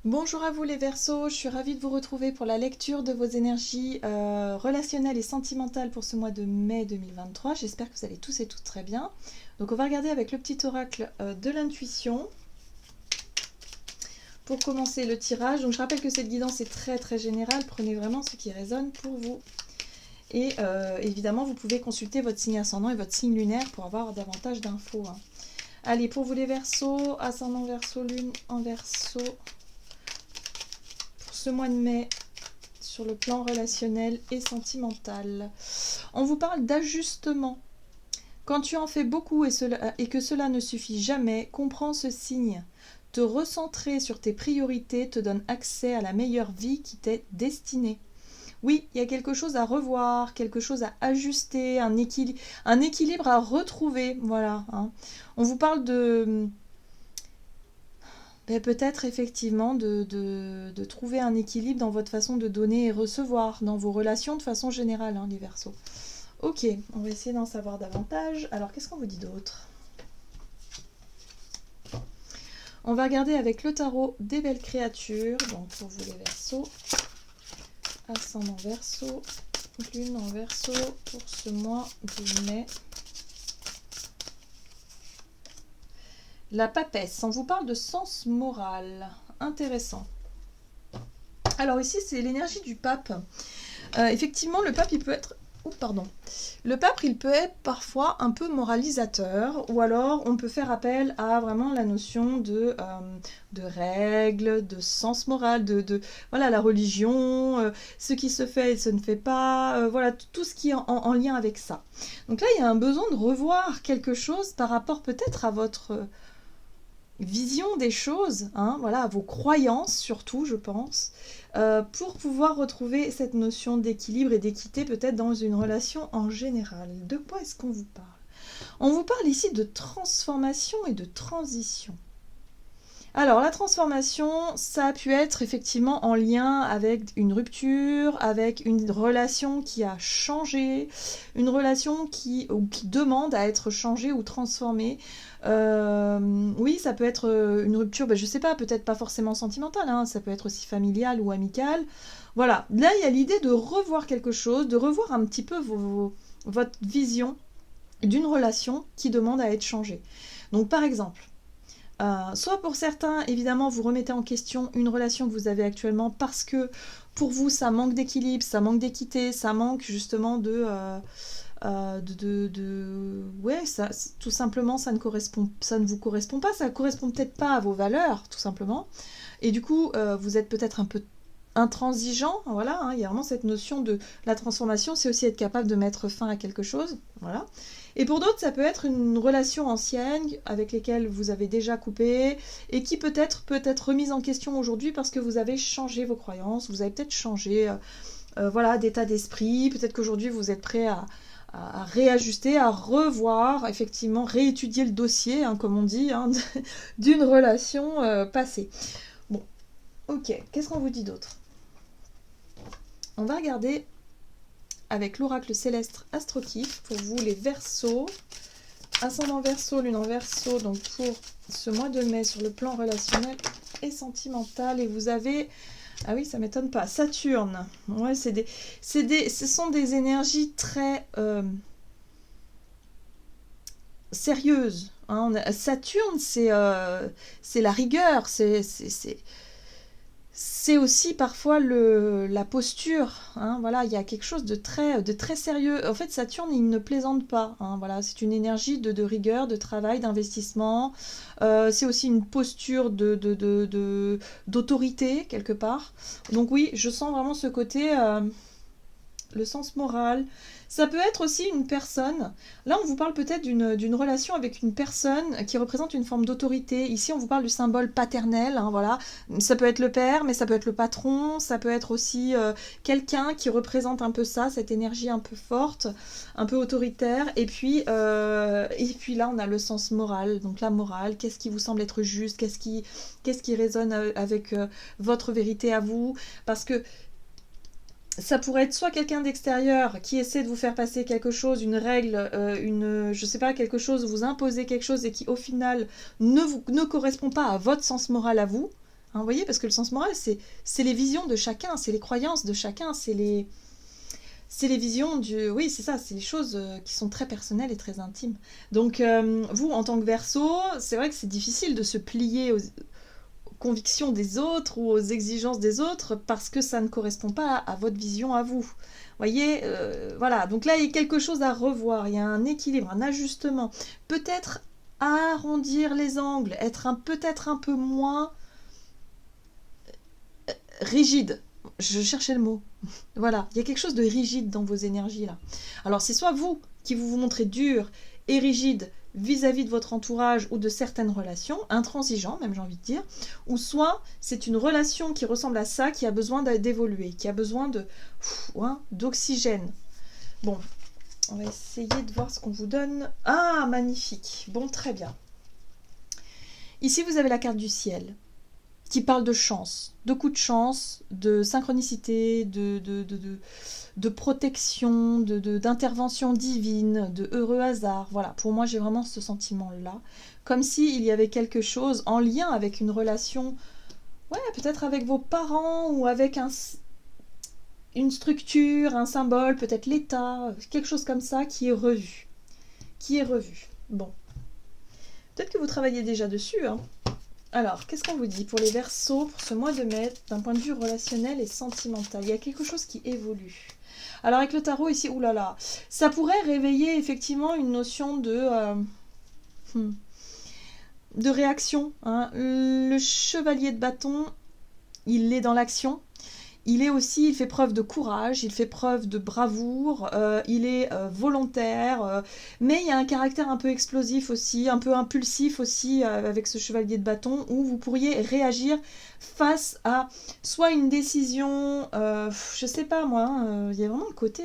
Bonjour à vous les Verseaux, je suis ravie de vous retrouver pour la lecture de vos énergies relationnelles et sentimentales pour ce mois de mai 2023. J'espère que vous allez tous et toutes très bien. Donc on va regarder avec le petit oracle de l'intuition pour commencer le tirage. Donc je rappelle que cette guidance est très générale, prenez vraiment ce qui résonne pour vous. Et évidemment vous pouvez consulter votre signe ascendant et votre signe lunaire pour avoir davantage d'infos. Allez, pour vous les Verseaux, ascendant Verseau, lune en Verseau, ce mois de mai sur le plan relationnel et sentimental. On vous parle d'ajustement. Quand tu en fais beaucoup et que cela ne suffit jamais, comprends ce signe. Te recentrer sur tes priorités te donne accès à la meilleure vie qui t'est destinée. Oui, il y a quelque chose à revoir, quelque chose à ajuster, un équilibre à retrouver. Voilà. On vous parle de... peut-être effectivement de trouver un équilibre dans votre façon de donner et recevoir, dans vos relations de façon générale, les Verseaux. Ok, on va essayer d'en savoir davantage. Alors, qu'est-ce qu'on vous dit d'autre? On va regarder avec le tarot des belles créatures. Donc, pour vous les Verseaux, ascendant Verseau, lune en Verseau pour ce mois de mai. La papesse, on vous parle de sens moral. Intéressant. Alors ici, c'est l'énergie du pape. Effectivement, le pape, il peut être... Le pape, il peut être parfois un peu moralisateur, ou alors on peut faire appel à vraiment la notion de règles, de sens moral, voilà, la religion, ce qui se fait et ce ne fait pas, voilà, tout ce qui est en lien avec ça. Donc là, il y a un besoin de revoir quelque chose par rapport peut-être à votre vision des choses, voilà, à vos croyances surtout, je pense, pour pouvoir retrouver cette notion d'équilibre et d'équité peut-être dans une relation en général. De quoi est-ce qu'on vous parle? On vous parle ici de transformation et de transition. Alors, la transformation, ça a pu être effectivement en lien avec une rupture, avec une relation qui a changé, une relation qui demande à être changée ou transformée. Oui, ça peut être une rupture, je sais pas, peut-être pas forcément sentimentale, ça peut être aussi familiale ou amicale. Voilà, là, il y a l'idée de revoir quelque chose, de revoir un petit peu votre vision d'une relation qui demande à être changée. Donc, par exemple, soit pour certains, évidemment, vous remettez en question une relation que vous avez actuellement parce que pour vous, ça manque d'équilibre, ça manque d'équité, ça manque justement ouais, ça, tout simplement, ça ne vous correspond pas, ça ne correspond peut-être pas à vos valeurs, tout simplement. Et du coup, vous êtes peut-être un peu intransigeant, voilà, il y a vraiment cette notion de la transformation, c'est aussi être capable de mettre fin à quelque chose, voilà. Et pour d'autres, ça peut être une relation ancienne avec lesquelles vous avez déjà coupé et qui peut être remise en question aujourd'hui parce que vous avez changé vos croyances, vous avez peut-être changé voilà, d'état d'esprit, peut-être qu'aujourd'hui vous êtes prêt à réajuster, à revoir, effectivement, réétudier le dossier, comme on dit, d'une relation passée. Bon, ok, qu'est-ce qu'on vous dit d'autre? On va regarder avec l'oracle céleste Astrokif pour vous les Verseaux, ascendant Verseau, lune en Verseau, donc pour ce mois de mai sur le plan relationnel et sentimental. Et vous avez, ah oui, ça m'étonne pas, Saturne. Ouais, ce sont des énergies très sérieuses. Saturne, c'est la rigueur, c'est aussi parfois la posture, voilà, il y a quelque chose de très sérieux. En fait, Saturne, il ne plaisante pas, voilà, c'est une énergie de rigueur, de travail, d'investissement. C'est aussi une posture d'autorité, quelque part. Donc oui, je sens vraiment ce côté... le sens moral. Ça peut être aussi une personne. Là, on vous parle peut-être d'une relation avec une personne qui représente une forme d'autorité. Ici, on vous parle du symbole paternel. Voilà. Ça peut être le père, mais ça peut être le patron. Ça peut être aussi quelqu'un qui représente un peu ça, cette énergie un peu forte, un peu autoritaire. Et puis là, on a le sens moral. Donc la morale, qu'est-ce qui vous semble être juste? Qu'est-ce qui résonne avec votre vérité à vous? Parce que ça pourrait être soit quelqu'un d'extérieur qui essaie de vous faire passer quelque chose, une règle, je sais pas, quelque chose, vous imposer quelque chose et qui au final ne correspond pas à votre sens moral à vous. Hein, vous voyez, parce que le sens moral, c'est les visions de chacun, c'est les croyances de chacun, c'est les visions du... Oui, c'est ça, c'est les choses qui sont très personnelles et très intimes. Donc, vous, en tant que Verseau, c'est vrai que c'est difficile de se plier aux convictions des autres ou aux exigences des autres parce que ça ne correspond pas à votre vision à vous. Vous voyez, voilà. Donc là, il y a quelque chose à revoir, il y a un équilibre, un ajustement. Peut-être arrondir les angles, être peut-être un peu moins rigide. Je cherchais le mot. Voilà, il y a quelque chose de rigide dans vos énergies là. Alors c'est soit vous qui vous montrez dur et rigide vis-à-vis de votre entourage ou de certaines relations, intransigeant même j'ai envie de dire, ou soit c'est une relation qui ressemble à ça, qui a besoin d'évoluer, qui a besoin d'oxygène. Bon, on va essayer de voir ce qu'on vous donne. Ah, magnifique. Bon, très bien. Ici, vous avez la carte du ciel qui parle de chance, de coups de chance, de synchronicité, de protection, d'intervention divine, de heureux hasard. Voilà, pour moi, j'ai vraiment ce sentiment-là. Comme s'il y avait quelque chose en lien avec une relation, ouais, peut-être avec vos parents ou avec une structure, un symbole, peut-être l'État, quelque chose comme ça qui est revu. Qui est revu. Bon. Peut-être que vous travaillez déjà dessus, hein. Alors, qu'est-ce qu'on vous dit pour les Verseaux pour ce mois de mai, d'un point de vue relationnel et sentimental? Il y a quelque chose qui évolue. Alors, avec le tarot ici, oulala, ça pourrait réveiller effectivement une notion de réaction. Hein. Le chevalier de bâton, il est dans l'action. Il fait preuve de courage, il fait preuve de bravoure, il est volontaire, mais il y a un caractère un peu explosif aussi, un peu impulsif aussi avec ce chevalier de bâton, où vous pourriez réagir face à soit une décision, je sais pas moi, hein, il y a vraiment le côté,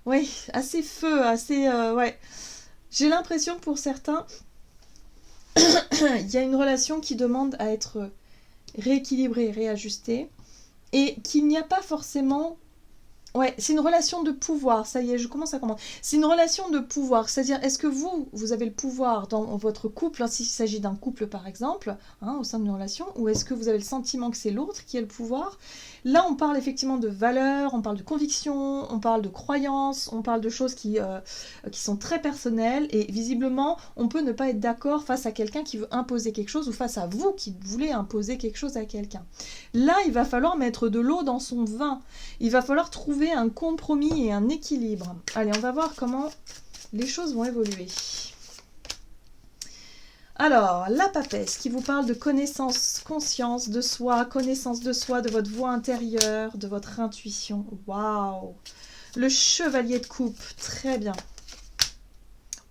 ouais, assez feu, assez, ouais. J'ai l'impression que pour certains, il y a une relation qui demande à être rééquilibré, réajusté, et qu'il n'y a pas forcément... Ouais, c'est une relation de pouvoir, ça y est, je commence à comprendre. C'est une relation de pouvoir, c'est-à-dire, est-ce que vous avez le pouvoir dans votre couple, hein, s'il s'agit d'un couple par exemple, hein, au sein d'une relation, ou est-ce que vous avez le sentiment que c'est l'autre qui a le pouvoir? Là, on parle effectivement de valeurs, on parle de convictions, on parle de croyances, on parle de choses qui sont très personnelles, et visiblement, on peut ne pas être d'accord face à quelqu'un qui veut imposer quelque chose, ou face à vous qui voulez imposer quelque chose à quelqu'un. Là, il va falloir mettre de l'eau dans son vin, il va falloir trouver un compromis et un équilibre. Allez, on va voir comment les choses vont évoluer. Alors, la papesse qui vous parle de connaissance, conscience de soi, de votre voix intérieure, de votre intuition. Waouh! Le chevalier de coupe, très bien.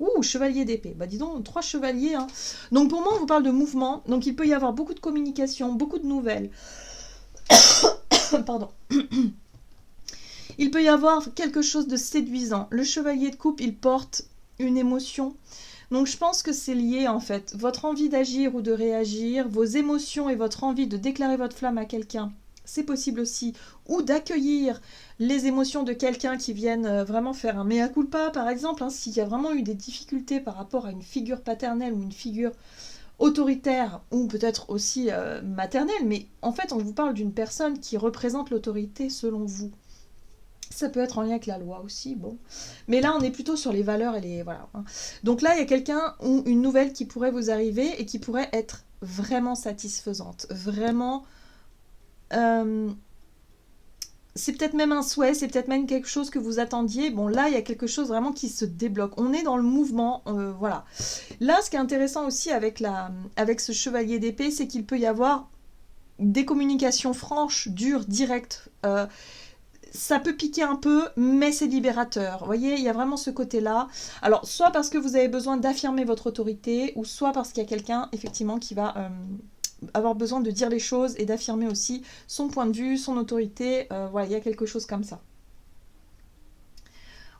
Ouh, chevalier d'épée. Bah dis donc, 3 chevaliers. Hein. Donc pour moi, on vous parle de mouvement. Donc il peut y avoir beaucoup de communication, beaucoup de nouvelles. Pardon. Il peut y avoir quelque chose de séduisant. Le chevalier de coupe, il porte une émotion. Donc je pense que c'est lié en fait. Votre envie d'agir ou de réagir, vos émotions et votre envie de déclarer votre flamme à quelqu'un, c'est possible aussi. Ou d'accueillir les émotions de quelqu'un qui viennent vraiment faire un mea culpa par exemple. Hein, s'il y a vraiment eu des difficultés par rapport à une figure paternelle ou une figure autoritaire ou peut-être aussi maternelle. Mais en fait on vous parle d'une personne qui représente l'autorité selon vous. Ça peut être en lien avec la loi aussi, bon. Mais là, on est plutôt sur les valeurs et les... Voilà. Donc là, il y a quelqu'un ou une nouvelle qui pourrait vous arriver et qui pourrait être vraiment satisfaisante. Vraiment... c'est peut-être même un souhait, c'est peut-être même quelque chose que vous attendiez. Bon, là, il y a quelque chose vraiment qui se débloque. On est dans le mouvement, voilà. Là, ce qui est intéressant aussi avec ce chevalier d'épée, c'est qu'il peut y avoir des communications franches, dures, directes, ça peut piquer un peu, mais c'est libérateur. Vous voyez, il y a vraiment ce côté-là. Alors, soit parce que vous avez besoin d'affirmer votre autorité, ou soit parce qu'il y a quelqu'un, effectivement, qui va avoir besoin de dire les choses et d'affirmer aussi son point de vue, son autorité. Voilà, il y a quelque chose comme ça.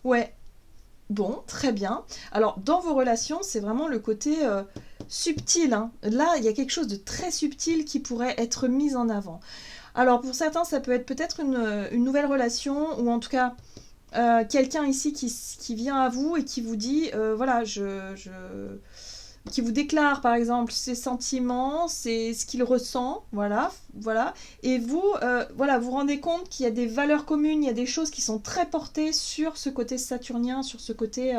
Ouais. Bon, très bien. Alors, dans vos relations, c'est vraiment le côté subtil. Hein. Là, il y a quelque chose de très subtil qui pourrait être mis en avant. Alors pour certains, ça peut être peut-être une nouvelle relation, ou en tout cas quelqu'un ici qui vient à vous et qui vous dit, voilà, qui vous déclare par exemple ses sentiments, c'est ce qu'il ressent, voilà, et vous, voilà, vous rendez compte qu'il y a des valeurs communes, il y a des choses qui sont très portées sur ce côté saturnien, sur ce côté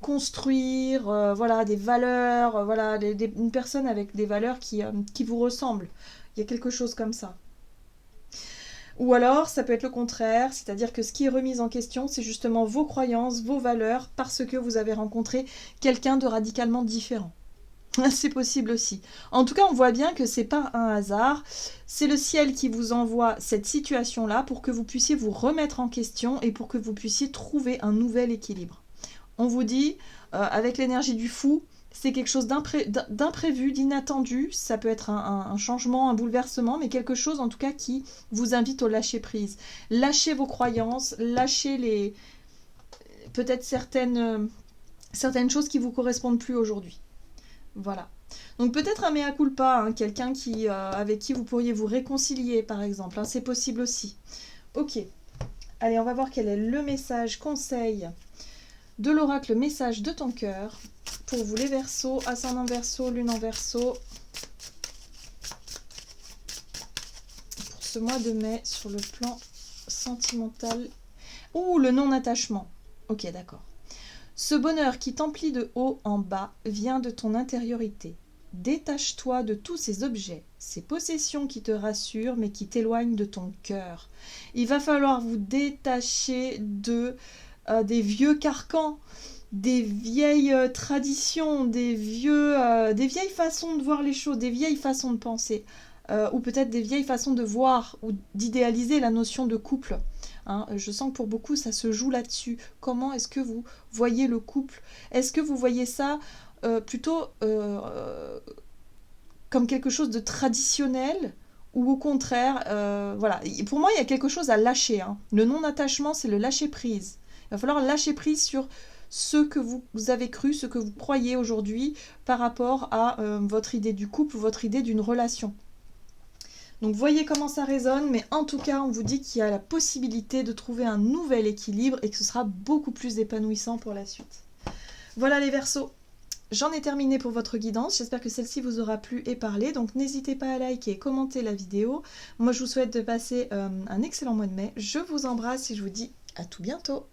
construire, voilà, des valeurs, voilà, une personne avec des valeurs qui vous ressemblent. Il y a quelque chose comme ça. Ou alors, ça peut être le contraire, c'est-à-dire que ce qui est remis en question, c'est justement vos croyances, vos valeurs, parce que vous avez rencontré quelqu'un de radicalement différent. C'est possible aussi. En tout cas, on voit bien que c'est pas un hasard. C'est le ciel qui vous envoie cette situation-là pour que vous puissiez vous remettre en question et pour que vous puissiez trouver un nouvel équilibre. On vous dit, avec l'énergie du fou, c'est quelque chose d'imprévu, d'inattendu. Ça peut être un changement, un bouleversement, mais quelque chose en tout cas qui vous invite au lâcher-prise. Lâchez vos croyances, lâchez peut-être certaines choses qui ne vous correspondent plus aujourd'hui. Voilà. Donc peut-être un mea culpa, hein, quelqu'un avec qui vous pourriez vous réconcilier par exemple. Hein, c'est possible aussi. Ok. Allez, on va voir quel est le message, conseil de l'oracle, message de ton cœur pour vous les Verseaux, ascendant Verseau, lune en Verseau, pour ce mois de mai sur le plan sentimental. Ouh, le non-attachement. Ok, d'accord. Ce bonheur qui t'emplit de haut en bas vient de ton intériorité. Détache-toi de tous ces objets, ces possessions qui te rassurent mais qui t'éloignent de ton cœur. Il va falloir vous détacher des vieux carcans, des vieilles traditions, des vieilles façons de voir les choses, des vieilles façons de penser, ou peut-être des vieilles façons de voir ou d'idéaliser la notion de couple. Hein, je sens que pour beaucoup, ça se joue là-dessus. Comment est-ce que vous voyez le couple? Est-ce que vous voyez ça plutôt comme quelque chose de traditionnel ou au contraire, voilà. Pour moi, il y a quelque chose à lâcher. Hein. Le non-attachement, c'est le lâcher-prise. Il va falloir lâcher prise sur ce que vous avez cru, ce que vous croyez aujourd'hui par rapport à votre idée du couple ou votre idée d'une relation. Donc voyez comment ça résonne, mais en tout cas, on vous dit qu'il y a la possibilité de trouver un nouvel équilibre et que ce sera beaucoup plus épanouissant pour la suite. Voilà les Verseaux. J'en ai terminé pour votre guidance, j'espère que celle-ci vous aura plu et parlé, donc n'hésitez pas à liker et commenter la vidéo. Moi je vous souhaite de passer un excellent mois de mai, je vous embrasse et je vous dis à tout bientôt.